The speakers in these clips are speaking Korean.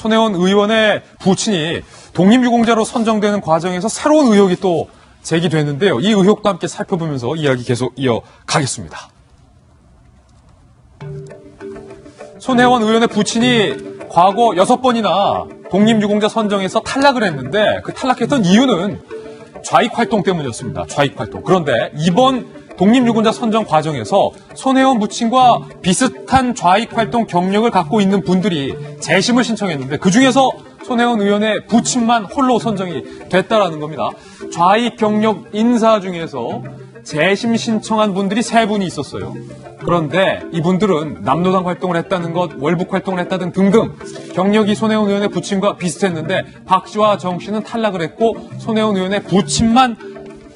손혜원 의원의 부친이 독립유공자로 선정되는 과정에서 새로운 의혹이 또 제기됐는데요. 이 의혹과 함께 살펴보면서 이야기 계속 이어가겠습니다. 손혜원 의원의 부친이 과거 6번이나 독립유공자 선정에서 탈락을 했는데 그 탈락했던 이유는 좌익활동 때문이었습니다. 좌익활동. 그런데 이번 독립유공자 선정 과정에서 손혜원 부친과 비슷한 좌익활동 경력을 갖고 있는 분들이 재심을 신청했는데 그중에서 손혜원 의원의 부친만 홀로 선정이 됐다라는 겁니다. 좌익 경력 인사 중에서 재심 신청한 분들이 3분이 있었어요. 그런데 이분들은 남노당 활동을 했다는 것, 월북 활동을 했다든 등등 경력이 손혜원 의원의 부친과 비슷했는데 박 씨와 정 씨는 탈락을 했고 손혜원 의원의 부친만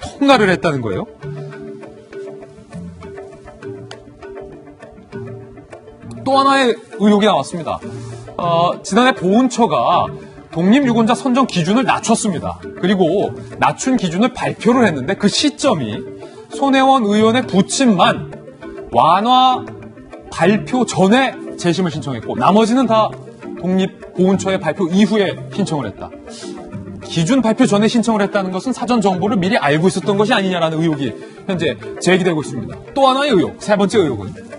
통과를 했다는 거예요. 또 하나의 의혹이 나왔습니다. 지난해 보훈처가 독립유공자 선정 기준을 낮췄습니다. 그리고 낮춘 기준을 발표를 했는데 그 시점이 손혜원 의원의 부친만 완화 발표 전에 재심을 신청했고 나머지는 다 독립보훈처의 발표 이후에 신청을 했다. 기준 발표 전에 신청을 했다는 것은 사전 정보를 미리 알고 있었던 것이 아니냐라는 의혹이 현재 제기되고 있습니다. 또 하나의 의혹, 3번째 의혹은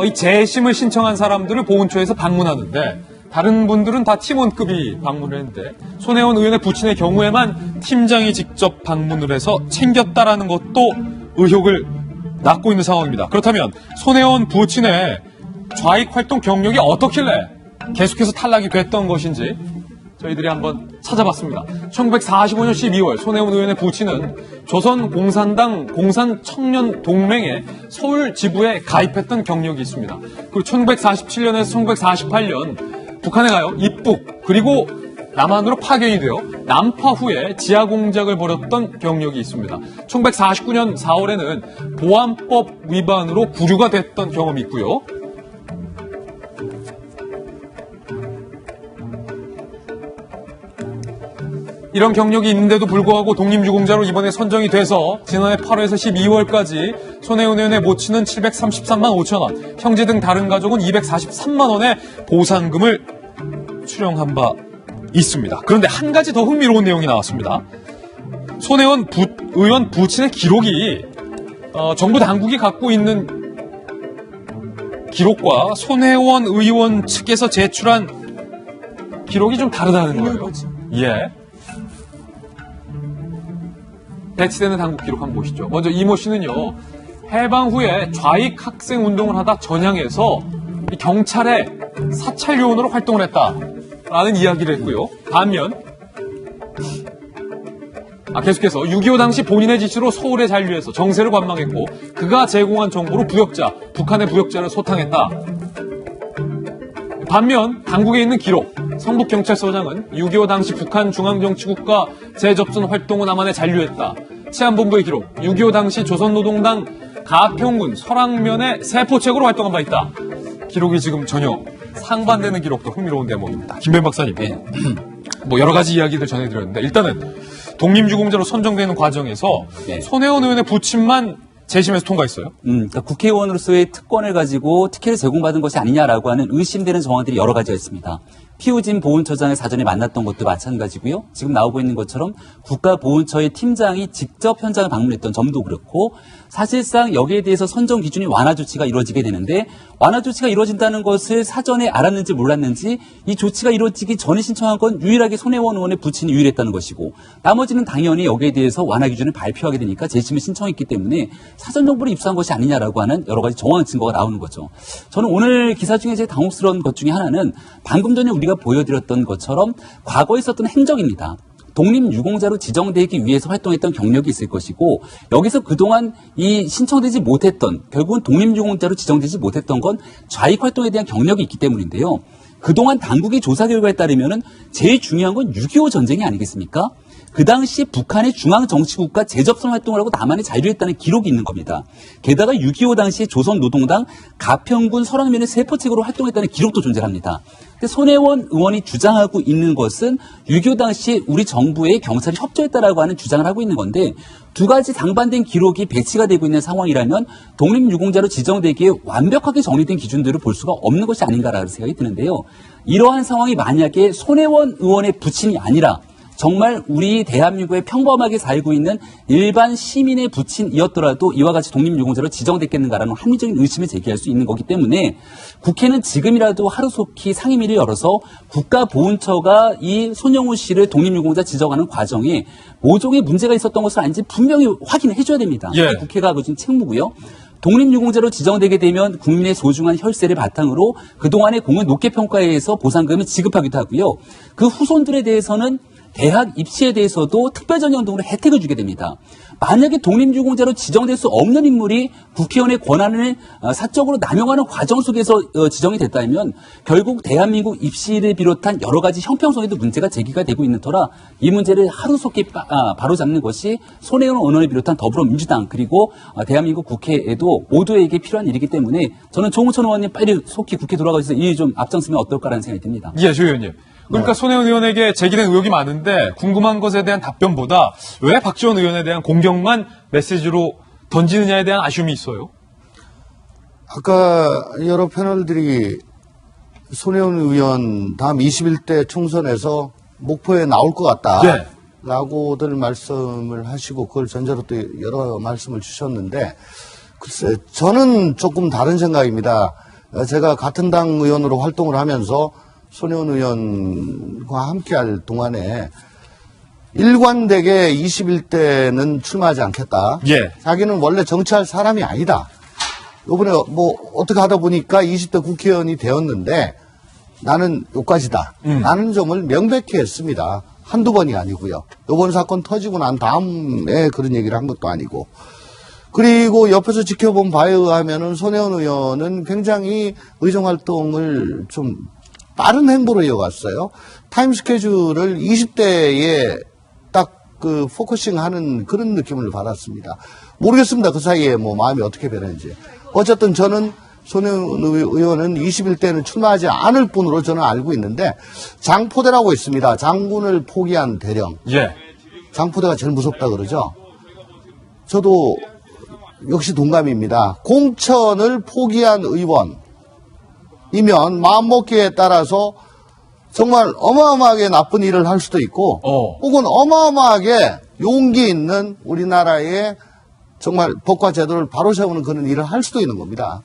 이 재심을 신청한 사람들을 보훈처에서 방문하는데 다른 분들은 다 팀원급이 방문을 했는데 손혜원 의원의 부친의 경우에만 팀장이 직접 방문을 해서 챙겼다라는 것도 의혹을 낳고 있는 상황입니다. 그렇다면 손혜원 부친의 좌익활동 경력이 어떻길래 계속해서 탈락이 됐던 것인지 저희들이 한번 찾아봤습니다. 1945년 12월 손혜원 의원의 부친은 조선공산당 공산청년동맹의 서울 지부에 가입했던 경력이 있습니다. 그리고 1947년에서 1948년 북한에 가요. 입북 그리고 남한으로 파견이 되어 남파 후에 지하 공작을 벌였던 경력이 있습니다. 1949년 4월에는 보안법 위반으로 구류가 됐던 경험이 있고요. 이런 경력이 있는데도 불구하고 독립유공자로 이번에 선정이 돼서 지난해 8월에서 12월까지 손혜원 의원의 모친은 733만 5천 원, 형제 등 다른 가족은 243만 원의 보상금을 수령한 바 있습니다. 그런데 한 가지 더 흥미로운 내용이 나왔습니다. 손혜원 의원 부친의 기록이 정부 당국이 갖고 있는 기록과 손혜원 의원 측에서 제출한 기록이 좀 다르다는 거예요. 예. 배치되는 당국 기록 한번 보시죠. 먼저 이모 씨는요. 해방 후에 좌익 학생 운동을 하다 전향해서 경찰의 사찰 요원으로 활동을 했다라는 이야기를 했고요. 반면 계속해서 6.25 당시 본인의 지시로 서울에 잔류해서 정세를 관망했고 그가 제공한 정보로 북한의 부역자를 소탕했다. 반면 당국에 있는 기록 성북경찰서장은 6.25 당시 북한 중앙정치국과 재접선 활동은 남한에 잔류했다. 치안본부의 기록 6.25 당시 조선노동당 가평군 설악면의 세포책으로 활동한 바 있다. 기록이 지금 전혀 상반되는 기록도 흥미로운 대목입니다. 김변 박사님, 여러 가지 이야기들 전해드렸는데 일단은 독립유공자로 선정되는 과정에서 손혜원 의원의 부친만 재심에서 통과했어요. 그러니까 국회의원으로서의 특권을 가지고 특혜를 제공받은 것이 아니냐라고 하는 의심되는 정황들이 여러 가지가 있습니다. 피우진 보훈처장을 사전에 만났던 것도 마찬가지고요. 지금 나오고 있는 것처럼 국가보훈처의 팀장이 직접 현장을 방문했던 점도 그렇고 사실상 여기에 대해서 선정 기준이 완화 조치가 이루어지게 되는데 완화 조치가 이루어진다는 것을 사전에 알았는지 몰랐는지 이 조치가 이루어지기 전에 신청한 건 유일하게 손혜원 의원의 부친이 유일했다는 것이고 나머지는 당연히 여기에 대해서 완화 기준을 발표하게 되니까 재심을 신청했기 때문에 사전 정보를 입수한 것이 아니냐라고 하는 여러 가지 정황 증거가 나오는 거죠. 저는 오늘 기사 중에 제일 당혹스러운 것 중에 하나는 방금 전에 우리가 보여드렸던 것처럼 과거에 있었던 행적입니다. 독립유공자로 지정되기 위해서 활동했던 경력이 있을 것이고 여기서 그동안 이 신청되지 못했던 결국은 독립유공자로 지정되지 못했던 건 좌익활동에 대한 경력이 있기 때문인데요. 그동안 당국의 조사 결과에 따르면은 제일 중요한 건 6.25 전쟁이 아니겠습니까? 그 당시 북한의 중앙정치국가 재접선 활동을 하고 남한에 자유했다는 기록이 있는 겁니다. 게다가 6.25 당시 조선노동당 가평군 설악면의 세포책으로 활동했다는 기록도 존재합니다. 근데 손혜원 의원이 주장하고 있는 것은 6.25 당시 우리 정부의 경찰이 협조했다라고 하는 주장을 하고 있는 건데 두 가지 상반된 기록이 배치가 되고 있는 상황이라면 독립유공자로 지정되기에 완벽하게 정리된 기준들을 볼 수가 없는 것이 아닌가라는 생각이 드는데요. 이러한 상황이 만약에 손혜원 의원의 부친이 아니라 정말 우리 대한민국에 평범하게 살고 있는 일반 시민의 부친이었더라도 이와 같이 독립유공자로 지정됐겠는가라는 합리적인 의심을 제기할 수 있는 거기 때문에 국회는 지금이라도 하루속히 상임위를 열어서 국가보훈처가 이 손영우 씨를 독립유공자 지정하는 과정에 모종의 문제가 있었던 것을 아닌지 분명히 확인해 줘야 됩니다. 예. 국회가 그진 책무고요. 독립유공자로 지정되게 되면 국민의 소중한 혈세를 바탕으로 그동안의 공은 높게 평가해서 보상금을 지급하기도 하고요. 그 후손들에 대해서는 대학 입시에 대해서도 특별전형등으로 혜택을 주게 됩니다. 만약에 독립유공자로 지정될 수 없는 인물이 국회의원의 권한을 사적으로 남용하는 과정 속에서 지정이 됐다면 결국 대한민국 입시를 비롯한 여러 가지 형평성에도 문제가 제기가 되고 있는 터라 이 문제를 하루속히 바로잡는 것이 손혜원 의원을 비롯한 더불어민주당 그리고 대한민국 국회에도 모두에게 필요한 일이기 때문에 저는 조홍천 의원님 빨리 속히 국회 돌아가셔서 이 일 좀 앞장서면 어떨까라는 생각이 듭니다. 예, 조 의원님. 그러니까 손혜원 의원에게 제기된 의혹이 많은데 궁금한 것에 대한 답변보다 왜 박지원 의원에 대한 공격만 메시지로 던지느냐에 대한 아쉬움이 있어요. 아까 여러 패널들이 손혜원 의원 다음 21대 총선에서 목포에 나올 것 같다. 예. 라고들 말씀을 하시고 그걸 전제로 또 여러 말씀을 주셨는데 글쎄 저는 조금 다른 생각입니다. 제가 같은 당 의원으로 활동을 하면서 손혜원 의원과 함께할 동안에 일관되게 21대는 출마하지 않겠다. 예. 자기는 원래 정치할 사람이 아니다. 이번에 뭐 어떻게 하다 보니까 20대 국회의원이 되었는데 나는 요까지다. 라는 점을 명백히 했습니다. 한두 번이 아니고요. 이번 사건 터지고 난 다음에 그런 얘기를 한 것도 아니고. 그리고 옆에서 지켜본 바에 의하면은 손혜원 의원은 굉장히 의정활동을 좀 빠른 행보로 이어갔어요. 타임 스케줄을 20대에 딱 그 포커싱 하는 그런 느낌을 받았습니다. 모르겠습니다. 그 사이에 뭐 마음이 어떻게 변했는지. 어쨌든 저는 손혜원 의원은 21대는 출마하지 않을 뿐으로 저는 알고 있는데 장포대라고 있습니다. 장군을 포기한 대령. 예. 장포대가 제일 무섭다 그러죠. 저도 역시 동감입니다. 공천을 포기한 의원이면 마음먹기에 따라서 정말 어마어마하게 나쁜 일을 할 수도 있고 혹은 어마어마하게 용기 있는 우리나라의 정말 법과 제도를 바로 세우는 그런 일을 할 수도 있는 겁니다.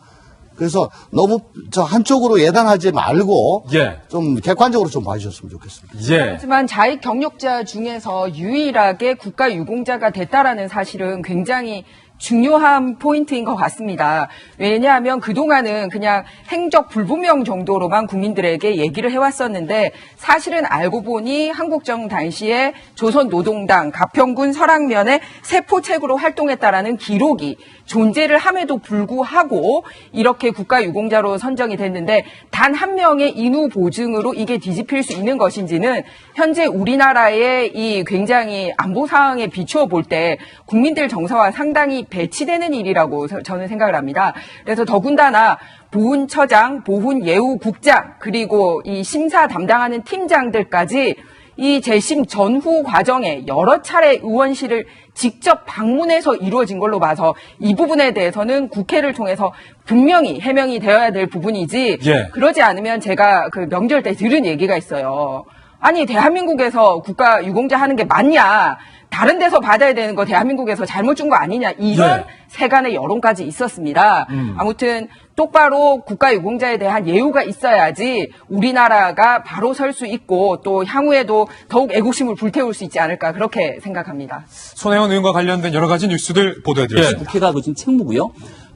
그래서 너무 저 한쪽으로 예단하지 말고 예. 좀 객관적으로 좀 봐주셨으면 좋겠습니다. 예. 하지만 자익 경력자 중에서 유일하게 국가 유공자가 됐다라는 사실은 굉장히 중요한 포인트인 것 같습니다. 왜냐하면 그동안은 그냥 행적 불분명 정도로만 국민들에게 얘기를 해왔었는데 사실은 알고 보니 한국정 당시에 조선노동당 가평군 설악면에 세포책으로 활동했다라는 기록이 존재를 함에도 불구하고 이렇게 국가유공자로 선정이 됐는데 단 한 명의 인후 보증으로 이게 뒤집힐 수 있는 것인지는 현재 우리나라의 이 굉장히 안보 상황에 비추어 볼 때 국민들 정서와 상당히 배치되는 일이라고 저는 생각을 합니다. 그래서 더군다나 보훈처장, 보훈예우국장 그리고 이 심사 담당하는 팀장들까지 이 재심 전후 과정에 여러 차례 의원실을 직접 방문해서 이루어진 걸로 봐서 이 부분에 대해서는 국회를 통해서 분명히 해명이 되어야 될 부분이지 예. 그러지 않으면 제가 그 명절 때 들은 얘기가 있어요. 아니 대한민국에서 국가 유공자 하는 게 맞냐? 다른 데서 받아야 되는 거 대한민국에서 잘못 준 거 아니냐? 이런 네. 세간의 여론까지 있었습니다. 아무튼 똑바로 국가 유공자에 대한 예우가 있어야지 우리나라가 바로 설 수 있고 또 향후에도 더욱 애국심을 불태울 수 있지 않을까 그렇게 생각합니다. 손혜원 의원과 관련된 여러 가지 뉴스들 보도해드렸습니다. 국회가 그진 책무고요.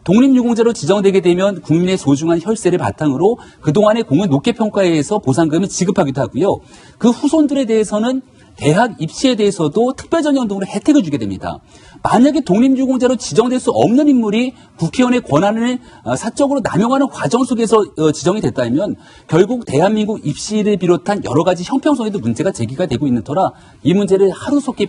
독립유공자로 지정되게 되면 국민의 소중한 혈세를 바탕으로 그동안의 공을 높게 평가해서 보상금을 지급하기도 하고요. 그 후손들에 대해서는 대학 입시에 대해서도 특별 전형 등으로 혜택을 주게 됩니다. 만약에 독립유공자로 지정될 수 없는 인물이 국회의원의 권한을 사적으로 남용하는 과정 속에서 지정이 됐다면 결국 대한민국 입시를 비롯한 여러 가지 형평성에도 문제가 제기가 되고 있는 터라 이 문제를 하루속히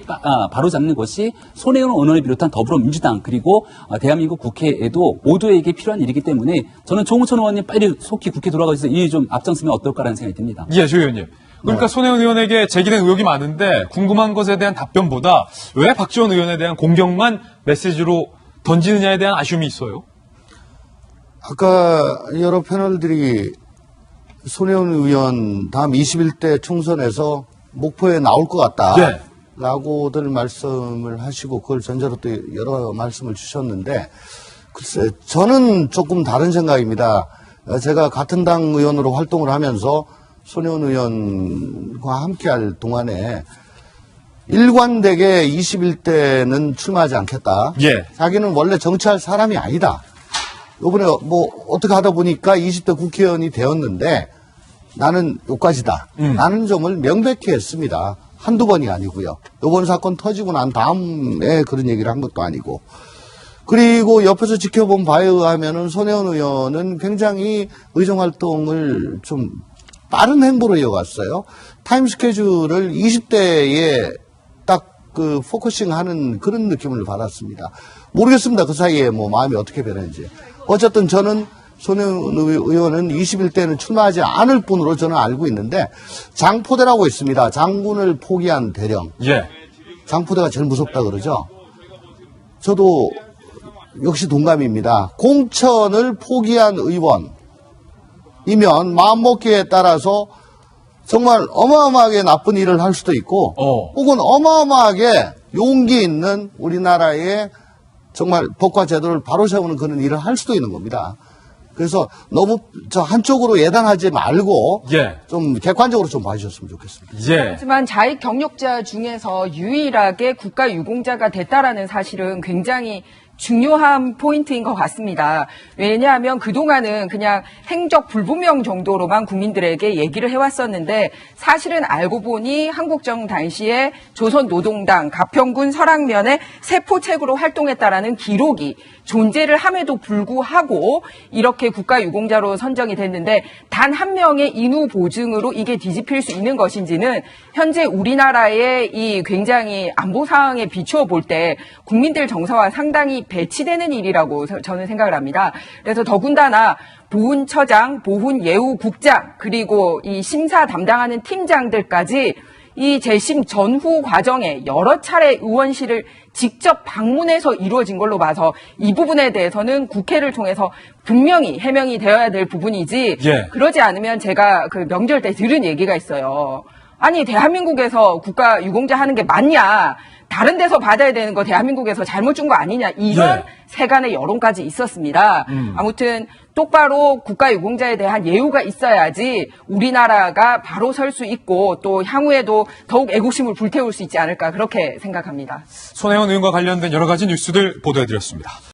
바로잡는 것이 손혜원 의원을 비롯한 더불어민주당 그리고 대한민국 국회에도 모두에게 필요한 일이기 때문에 저는 조홍천 의원님 빨리 속히 국회 돌아가셔서 이 일 좀 앞장서면 어떨까라는 생각이 듭니다. 예, 조 의원님. 그러니까 손혜원 의원에게 제기된 의혹이 많은데 궁금한 것에 대한 답변보다 왜 박지원 의원에 대한 공격만 메시지로 던지느냐에 대한 아쉬움이 있어요. 아까 여러 패널들이 손혜원 의원 다음 21대 총선에서 목포에 나올 것 같다. 예. 라고들 말씀을 하시고 그걸 전제로 또 여러 말씀을 주셨는데 글쎄 저는 조금 다른 생각입니다. 제가 같은 당 의원으로 활동을 하면서 손혜원 의원과 함께할 동안에 일관되게 21대는 출마하지 않겠다. 예. 자기는 원래 정치할 사람이 아니다. 이번에 뭐 어떻게 하다 보니까 20대 국회의원이 되었는데 나는 요까지다. 라는 점을 명백히 했습니다. 한두 번이 아니고요. 요번 사건 터지고 난 다음에 그런 얘기를 한 것도 아니고. 그리고 옆에서 지켜본 바에 의하면은 손혜원 의원은 굉장히 의정활동을 좀 빠른 행보로 이어갔어요. 타임 스케줄을 20대에 딱 그 포커싱 하는 그런 느낌을 받았습니다. 모르겠습니다. 그 사이에 뭐 마음이 어떻게 변했는지. 어쨌든 저는 손혜원 의원은 21대는 출마하지 않을 뿐으로 저는 알고 있는데 장포대라고 있습니다. 장군을 포기한 대령. 예. 장포대가 제일 무섭다 그러죠. 저도 역시 동감입니다. 공천을 포기한 의원이면 마음먹기에 따라서 정말 어마어마하게 나쁜 일을 할 수도 있고 혹은 어마어마하게 용기 있는 우리나라의 정말 법과 제도를 바로 세우는 그런 일을 할 수도 있는 겁니다. 그래서 너무 저 한쪽으로 예단하지 말고 예. 좀 객관적으로 좀 봐주셨으면 좋겠습니다. 예. 하지만 자익 경력자 중에서 유일하게 국가 유공자가 됐다라는 사실은 굉장히 중요한 포인트인 것 같습니다. 왜냐하면 그동안은 그냥 행적 불분명 정도로만 국민들에게 얘기를 해왔었는데 사실은 알고 보니 한국정 당시에 조선노동당 가평군 설악면의 세포책으로 활동했다라는 기록이 존재를 함에도 불구하고 이렇게 국가유공자로 선정이 됐는데 단 한 명의 인후 보증으로 이게 뒤집힐 수 있는 것인지는 현재 우리나라의 이 굉장히 안보 상황에 비추어 볼 때 국민들 정서와 상당히 배치되는 일이라고 저는 생각을 합니다. 그래서 더군다나 보훈처장, 보훈예우국장 그리고 이 심사 담당하는 팀장들까지 이 재심 전후 과정에 여러 차례 의원실을 직접 방문해서 이루어진 걸로 봐서 이 부분에 대해서는 국회를 통해서 분명히 해명이 되어야 될 부분이지 예. 그러지 않으면 제가 그 명절 때 들은 얘기가 있어요. 아니 대한민국에서 국가 유공자 하는 게 맞냐? 다른 데서 받아야 되는 거 대한민국에서 잘못 준 거 아니냐? 이런 예. 세간의 여론까지 있었습니다. 아무튼 똑바로 국가 유공자에 대한 예우가 있어야지 우리나라가 바로 설 수 있고 또 향후에도 더욱 애국심을 불태울 수 있지 않을까 그렇게 생각합니다. 손혜원 의원과 관련된 여러 가지 뉴스들 보도해드렸습니다.